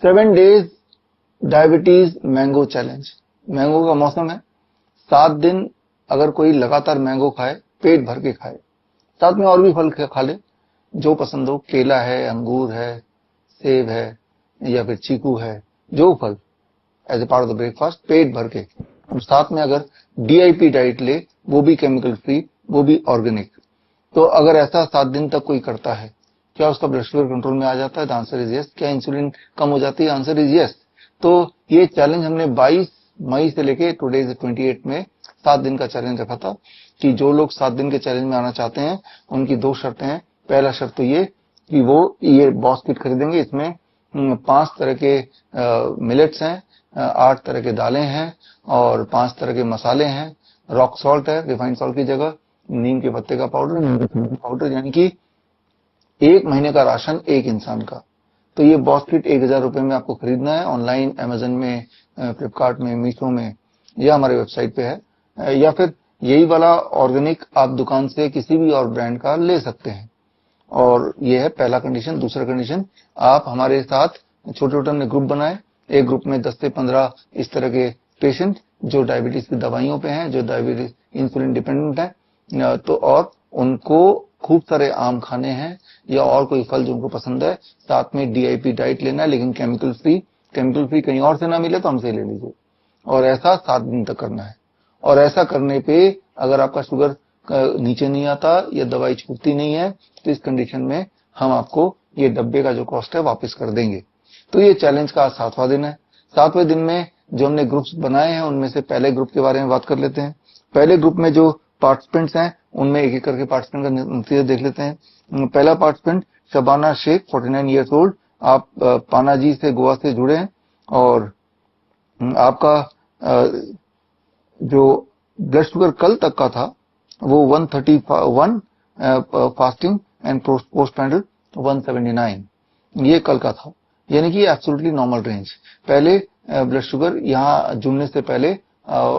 7 days diabetes mango challenge. Mango का मौसम है, 7 दिन अगर कोई लगातार मैंगो खाए, पेट भर के खाए, साथ में और भी फल खा ले जो पसंद हो, केला है, अंगूर है, सेब है या फिर चीकू है, जो फल as a part of the breakfast पेट भर के। और साथ में अगर डीआईपी डाइट ले, वो भी केमिकल फ्री, वो भी ऑर्गेनिक। तो अगर ऐसा 7 दिन तक कोई करता है, क्या उसका ब्लड शुगर कंट्रोल में आ जाता है? The answer is yes. क्या इंसुलिन कम हो जाती है? Answer is yes. तो ये चैलेंज हमने 22 मई से लेके टुडे 28 में 7 दिन का चैलेंज रखा था कि जो लोग 7 दिन के चैलेंज में आना चाहते हैं उनकी 2 शर्तें हैं। पहला शर्त तो ये कि वो ये बॉस किट खरीदेंगे। इसमें 5 तरह के मिलेट्स हैं, 8 तरह के दालें हैं और 5 तरह के मसाले हैं। रॉक सॉल्ट है रिफाइंड सॉल्ट की जगह, नीम के पत्ते का पाउडर, यानी कि 1 महीने का राशन एक इंसान का। तो ये बॉस किट 1000 रुपए में आपको खरीदना है। ऑनलाइन अमेजन में, फ्लिपकार्ट में, मीशो में या हमारे वेबसाइट पे है, या फिर यही वाला ऑर्गेनिक आप दुकान से किसी भी और ब्रांड का ले सकते हैं। और ये है पहला कंडीशन। दूसरा कंडीशन, आप हमारे साथ छोटे छोटे हमने ग्रुप बनाए। एक ग्रुप में 10 से 15 इस तरह के पेशेंट जो डायबिटीज की दवाइयों पे हैं, जो डायबिटीज इंसुलिन डिपेंडेंट है, तो और उनको खूब सारे आम खाने हैं या और कोई फल जो उनको पसंद है। साथ में डीआईपी डाइट लेना है, लेकिन केमिकल फ्री कहीं और से ना मिले तो हमसे ले लीजिए। और ऐसा 7 दिन तक करना है। और ऐसा करने पे अगर आपका शुगर नीचे नहीं आता या दवाई छूटती नहीं है तो इस कंडीशन में हम आपको ये डब्बे का जो कॉस्ट है वापस कर देंगे। तो ये चैलेंज का 7वां दिन है। 7वें दिन में जो हमने ग्रुप्स बनाए हैं उनमें से पहले ग्रुप के बारे में बात कर लेते हैं। पहले ग्रुप में जो पार्टिसिपेंट्स हैं उनमें एक एक करके पार्टिसिपेंट का नतीजा देख लेते हैं। पहला participant Shabana Shaikh, 49 years old. आप पानाजी से, गोवा से जुड़े हैं और आपका जो ब्लड शुगर कल तक का था वो 131 फास्टिंग एंड पोस्ट पैंडल 179, ये कल का था, यानी कि एब्सोल्युटली नॉर्मल रेंज। पहले ब्लड शुगर यहाँ जुड़ने से पहले,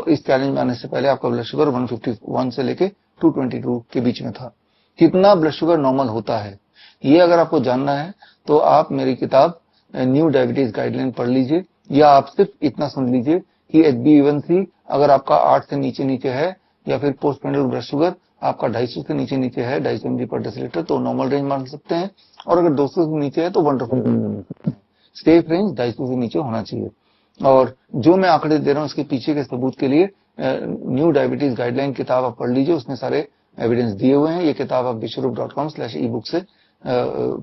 इस चैलेंज में आने से पहले आपका ब्लड शुगर 151 से लेके 222 के बीच में था। कितना ब्लड शुगर नॉर्मल होता है ये अगर आपको जानना है तो आप मेरी किताब न्यू डायबिटीज गाइडलाइन पढ़ लीजिए, या आप सिर्फ इतना सुन लीजिए कि HbA1c अगर आपका 8 से नीचे है या फिर पोस्ट पेंडल ब्लड शुगर आपका 250 से नीचे है, 250 mg पर डेसीलीटर, तो नॉर्मल रेंज मान सकते हैं। और अगर 200 से नीचे है तो वंडरफुल सेफ रेंज 250 से नीचे होना चाहिए। और जो मैं आंकड़े दे रहा हूं इसके पीछे के सबूत के लिए न्यू डायबिटीज गाइडलाइन किताब आप पढ़ लीजिए, उसमें सारे एविडेंस दिए हुए हैं। ये किताब आप bishrup.com/ebook से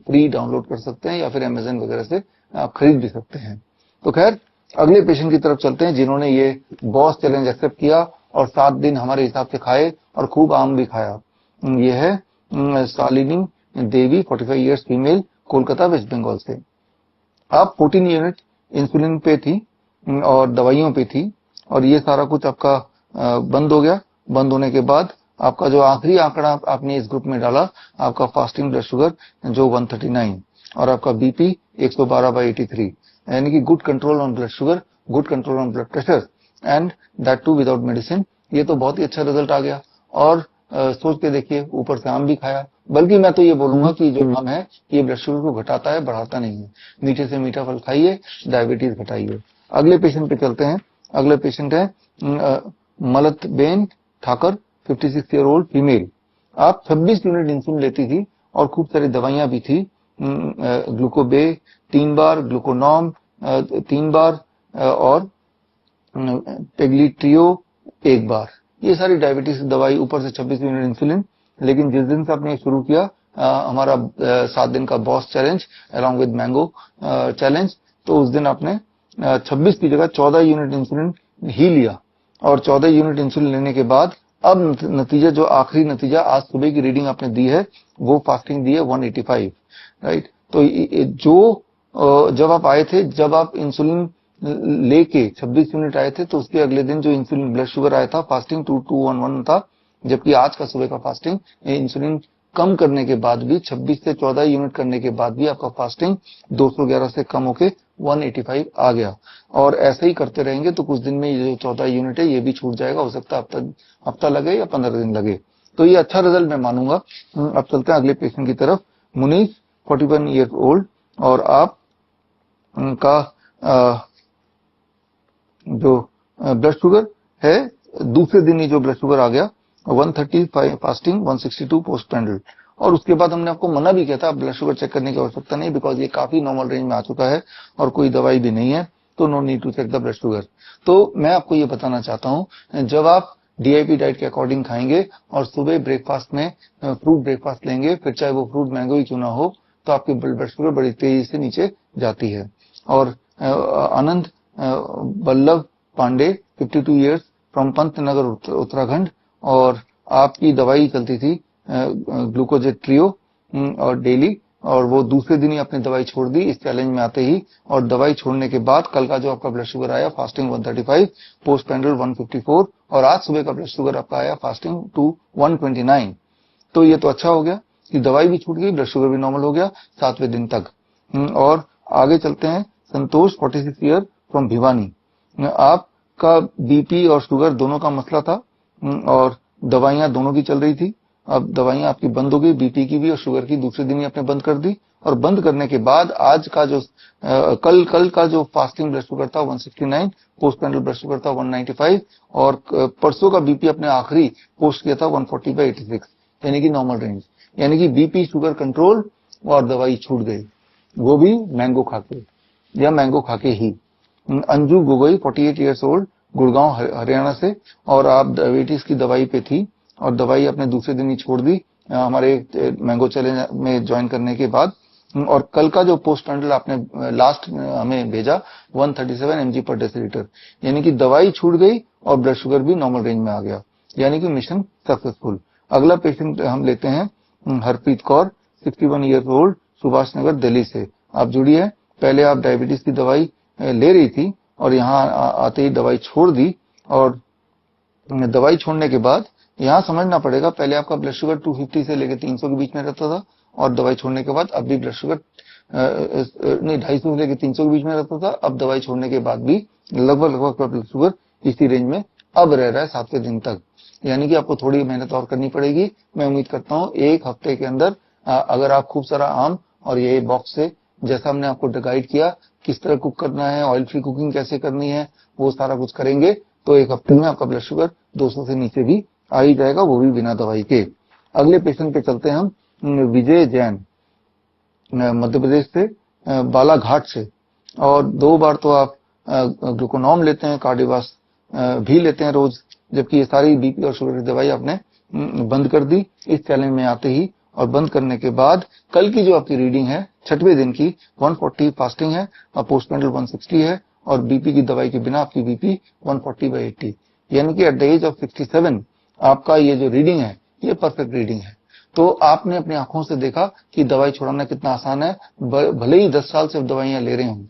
फ्री डाउनलोड कर सकते हैं या फिर अमेजन वगैरह से आप खरीद भी सकते हैं। तो खैर अगले पेशेंट की तरफ चलते हैं जिन्होंने ये बॉस चैलेंज एक्सेप्ट किया और 7 दिन हमारे हिसाब से खाए और खूब आम भी खाया। ये है Shalini Devi, 45 years female, Kolkata West Bengal से। आप 14 यूनिट इंसुलिन पे थी और दवाइयों पे थी और ये सारा कुछ आपका बंद हो गया। बंद होने के बाद आपका जो आखिरी आंकड़ा आपने इस ग्रुप में डाला, आपका फास्टिंग ब्लड शुगर जो 139 और आपका बीपी 112/83, यानी कि good control on blood sugar, good control on blood pressure and that too without medicine. ये तो बहुत ही अच्छा रिजल्ट आ गया। और सोच के देखिए, ऊपर से आम भी खाया। बल्कि मैं तो ये बोलूंगा कि जो आम है ये ब्लड शुगर को घटाता है, बढ़ाता नहीं है। मीठे से मीठा फल खाइए, डायबिटीज घटाइए। अगले पेशेंट पे चलते हैं। अगले पेशेंट है मलतबेन ठाकर, 56 ईयर ओल्ड फीमेल। आप 26 यूनिट इंसुलिन लेती थी और खूब सारी दवाइयां भी थी, ग्लूकोबे 3 बार, ग्लूकोनॉम 3 बार और पेग्लिट्रियो 1 बार। ये सारी डायबिटीज की दवाई, ऊपर से 26 यूनिट इंसुलिन। लेकिन जिस दिन से आपने शुरू किया हमारा 7 दिन का boss challenge along with mango challenge, तो उस दिन आपने 26 की जगह 14 यूनिट इंसुलिन ही लिया। और 14 यूनिट इंसुलिन लेने के बाद अब नतीजा, जो आखिरी नतीजा आज सुबह की रीडिंग आपने दी है, वो फास्टिंग दी है 185, राइट। तो जो जब आप आए थे, जब आप इंसुलिन लेके 26 यूनिट आए थे, तो उसके अगले दिन जो इंसुलिन ब्लड शुगर आया था फास्टिंग 2211 था, जबकि आज का सुबह का फास्टिंग इंसुलिन कम करने के बाद भी, 26 से 14 यूनिट करने के बाद भी आपका फास्टिंग 211 से कम होके 185 आ गया। और ऐसे ही करते रहेंगे तो कुछ दिन में ये जो 14 यूनिट है ये भी छूट जाएगा। हो सकता है हफ्ता लगे या 15 दिन लगे। तो ये अच्छा रिजल्ट मैं मानूंगा। अब चलते हैं अगले पेशेंट की तरफ। मुनीष, 41 ईयर्स ओल्ड, और आप का जो ब्लड शुगर है, दूसरे दिन ही जो ब्लड शुगर आ गया 135 फास्टिंग, 162 पोस्ट पेंडल। और उसके बाद हमने आपको मना भी किया था ब्लड शुगर चेक करने की आवश्यकता नहीं, बिकॉज ये काफी नॉर्मल रेंज में आ चुका है और कोई दवाई भी नहीं है, तो no need to check the blood sugar. तो मैं आपको ये बताना चाहता हूं, जब आप डीआईपी डाइट के अकॉर्डिंग खाएंगे और सुबह ब्रेकफास्ट में फ्रूट ब्रेकफास्ट लेंगे, फिर चाहे वो फ्रूट मैंगो ही क्यों ना हो, तो आपकी ब्लड शुगर बड़ी तेजी से नीचे जाती है। और आनंद वल्लभ पांडे 52 ईयर्स फ्रॉम पंतनगर उत्तराखंड, और आपकी दवाई चलती थी ग्लूकोजेट ट्रियो और डेली, और वो दूसरे दिन ही अपनी दवाई छोड़ दी इस चैलेंज में आते ही। और दवाई छोड़ने के बाद कल का जो आपका ब्लड शुगर आया फास्टिंग 135, पोस्ट पेंडल 154, और आज सुबह का ब्लड शुगर आपका आया फास्टिंग टू 129। तो ये तो अच्छा हो गया कि दवाई भी छूट गई, ब्लड शुगर भी नॉर्मल हो गया 7वें दिन तक। और आगे चलते हैं, संतोष 46 ईयर फ्रॉम भिवानी। आपका बीपी और शुगर दोनों का मसला था और दवाइयां दोनों की चल रही थी। अब दवाइयां आपकी बंद हो गई, बीपी की भी और शुगर की दूसरे दिन ही आपने बंद कर दी। और बंद करने के बाद आज का जो कल का जो फास्टिंग ब्लड शुगर था 169, पोस्ट पेंडल ब्लड शुगर था 195, और परसों का बीपी अपने आखिरी पोस्ट किया था 140/86, यानी कि नॉर्मल रेंज, यानी कि बीपी शुगर कंट्रोल और दवाई छूट गई, वो भी मैंगो खाके या मैंगो खाके ही। अंजू गोगोई 48 ईयर्स ओल्ड, गुड़गांव हरियाणा से, और आप डायबिटीज की दवाई पे थी और दवाई आपने दूसरे दिन ही छोड़ दी हमारे मैंगो चैलेंज में ज्वाइन करने के बाद। और कल का जो पोस्ट पेंडल आपने लास्ट हमें भेजा 137 mg पर डेसीलीटर, यानी कि दवाई छूट गई और ब्लड शुगर भी नॉर्मल रेंज में आ गया, यानी कि मिशन सक्सेसफुल। अगला पेशेंट हम लेते हैं हरप्रीत कौर 61 ईयर्स ओल्ड, सुभाष नगर दिल्ली से। आप जुड़िए। पहले आप डायबिटीज की दवाई ले रही थी और यहाँ आते ही दवाई छोड़ दी, और दवाई छोड़ने के बाद यहाँ समझना पड़ेगा, पहले आपका ब्लड शुगर 250 से लेकर 300 के बीच में रहता था, और दवाई छोड़ने के बाद अब भी ब्लड शुगर नहीं 250 से लेकर 300 के बीच में रहता था, अब दवाई छोड़ने के बाद भी लगभग ब्लड शुगर इसी रेंज में अब रह रहा है 7वें दिन तक, यानी कि आपको थोड़ी मेहनत और करनी पड़ेगी। मैं उम्मीद करता हूँ 1 हफ्ते के अंदर अगर आप खूब सारा आम और ये बॉक्स से, जैसा हमने आपको गाइड किया किस तरह कुक करना है, ऑयल फ्री कुकिंग कैसे करनी है, वो सारा कुछ करेंगे, तो 1 हफ्ते में आपका ब्लड शुगर 200 से नीचे भी आ ही जाएगा, वो भी बिना दवाई के। अगले पेशेंट पे चलते हैं हम, विजय जैन मध्य प्रदेश से, बालाघाट से, और 2 बार तो आप ग्लूकोनॉम लेते हैं, कार्डिवास भी लेते हैं रोज, जबकि ये सारी बीपी और शुगर की दवाई आपने बंद कर दी इस चैलेंज में आते ही। और बंद करने के बाद कल की जो आपकी रीडिंग है 6वें दिन की 140 फास्टिंग है और पोस्ट पेंडल 160 है, और बीपी की दवाई के बिना आपकी बीपी 140/80, यानी कि एट द एज ऑफ 67 आपका ये जो रीडिंग है ये परफेक्ट रीडिंग है। तो आपने अपनी आंखों से देखा कि दवाई छोड़ना कितना आसान है। भले ही 10 साल से दवाइयां ले रहे हों,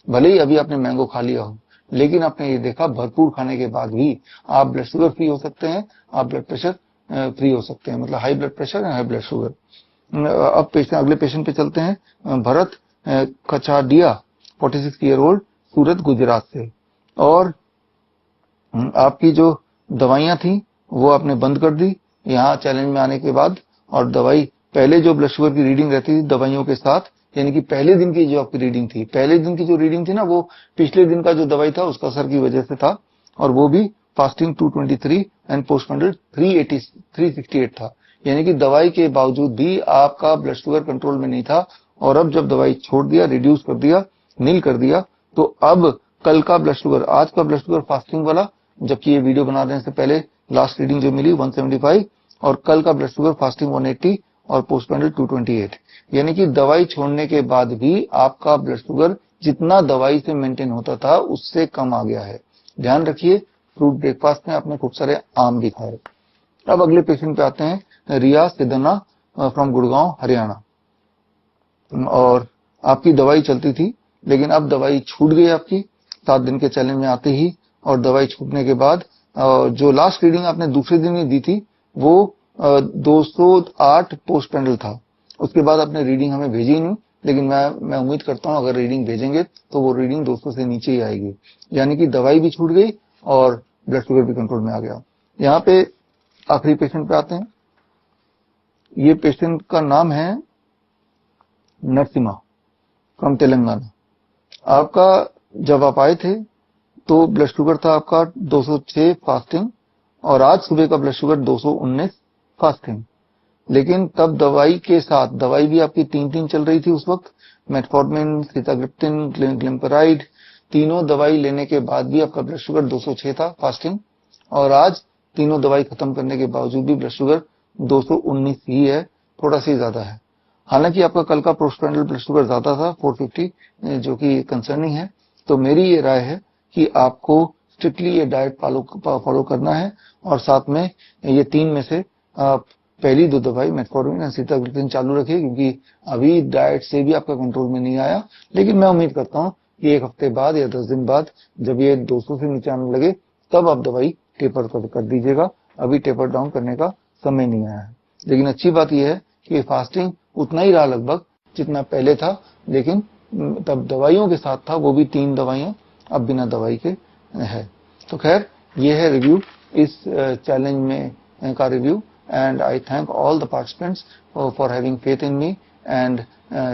भले ही अभी आपने मैंगो खा लिया हो, लेकिन आपने ये देखा भरपूर खाने के बाद भी आप ब्लड शुगर फ्री हो सकते हैं, आप ब्लड प्रेशर फ्री हो सकते हैं, मतलब high blood pressure and high blood sugar. अब अगले पेशेंट पे चलते हैं, भरत कचाडिया 46 ईयर ओल्ड, सूरत गुजरात से, और आपकी जो दवाइयां थी वो आपने बंद कर दी यहाँ चैलेंज में आने के बाद। और दवाई पहले जो ब्लड शुगर की रीडिंग रहती थी दवाइयों के साथ, यानी कि पहले दिन की जो आपकी रीडिंग थी, पहले दिन की जो रीडिंग थी ना, वो पिछले दिन का जो दवाई था उसका असर की वजह से था, और वो भी फास्टिंग 223 एंड पोस्ट पेंडल 368 था, यानी कि दवाई के बावजूद भी आपका ब्लड शुगर कंट्रोल में नहीं था। और अब जब दवाई छोड़ दिया, रिड्यूस कर दिया, नील कर दिया, तो अब कल का ब्लड शुगर, आज का ब्लड शुगर फास्टिंग वाला, जबकि ये वीडियो बनाने से पहले लास्ट रीडिंग जो मिली 175, और कल का ब्लड शुगर फास्टिंग 180 और पोस्ट पेंडल 228, यानी कि दवाई छोड़ने के बाद भी आपका ब्लड शुगर जितना दवाई से मेंटेन होता था उससे कम आ गया है। ध्यान रखिए, फ्रूट ब्रेकफास्ट में आपने खूब सारे आम भी खाए। अब अगले पेशेंट पे आते हैं, रिया सिद्धना फ्रॉम गुड़गांव हरियाणा, और आपकी दवाई चलती थी लेकिन अब दवाई छूट गई आपकी 7 दिन के चैलेंज में आते ही। और दवाई छूटने के बाद जो लास्ट रीडिंग आपने दूसरे दिन ही दी थी वो 208 पोस्ट पेंडल था, उसके बाद आपने रीडिंग हमें भेजी नहीं, लेकिन मैं उम्मीद करता हूं अगर रीडिंग भेजेंगे तो वो रीडिंग 200 से नीचे ही आएगी, यानी कि दवाई भी छूट गई और ब्लड शुगर भी कंट्रोल में आ गया। यहाँ पे आखिरी पेशेंट पे आते हैं, ये पेशेंट का नाम है नरसिम्हा फ्रॉम तेलंगाना, आपका जब आप आए थे तो ब्लड शुगर था आपका 206 फास्टिंग, और आज सुबह का ब्लड शुगर 219 फास्टिंग। लेकिन तब दवाई के साथ, दवाई भी आपकी 3 चल रही थी उस वक्त, मेटफॉर्मिन, सीताग्लिप्टिन, ग्लिम्पराइड, तीनों दवाई लेने के बाद भी आपका ब्लड शुगर 206 था फास्टिंग, और आज तीनों दवाई खत्म करने के बावजूद भी ब्लड शुगर 219 ही है, थोड़ा सा ज्यादा है। हालांकि आपका कल का पोस्टप्रेंडल ब्लड शुगर ज्यादा था 450, जो कि कंसर्निंग है। तो मेरी ये राय है कि आपको स्ट्रिक्टली ये डाइट फॉलो करना है, और साथ में ये 3 में से आप पहली 2 दवाई मेटफॉर्मिन और सीताग्लिप्टिन चालू रखिए, क्योंकि अभी डाइट से भी आपका कंट्रोल में नहीं आया। लेकिन मैं उम्मीद करता हूं कि 1 हफ्ते बाद या 10 दिन बाद जब ये 200 से नीचे आने लगे तब आप दवाई टेपर कर दीजिएगा। अभी टेपर डाउन करने का समय नहीं आया है। लेकिन अच्छी बात यह है कि फास्टिंग उतना ही रहा लगभग जितना पहले था, लेकिन तब दवाइयों के साथ था, वो भी 3 दवाइयां, अब बिना दवाई के है। तो खैर ये है रिव्यू, इस चैलेंज में का review, and I thank all the participants for having faith in me, and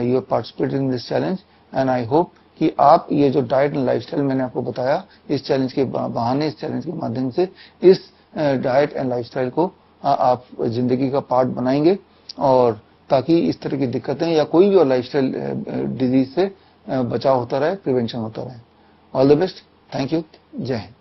you have participated in this challenge, and I hope कि आप ये जो डाइट एंड लाइफस्टाइल मैंने आपको बताया, इस चैलेंज के बहाने, इस चैलेंज के माध्यम से इस डाइट एंड लाइफस्टाइल को आप जिंदगी का पार्ट बनाएंगे, और ताकि इस तरह की दिक्कतें या कोई भी और लाइफस्टाइल डिजीज से बचाव होता रहे, प्रिवेंशन होता रहे। All the best, thank you, जय हिंद।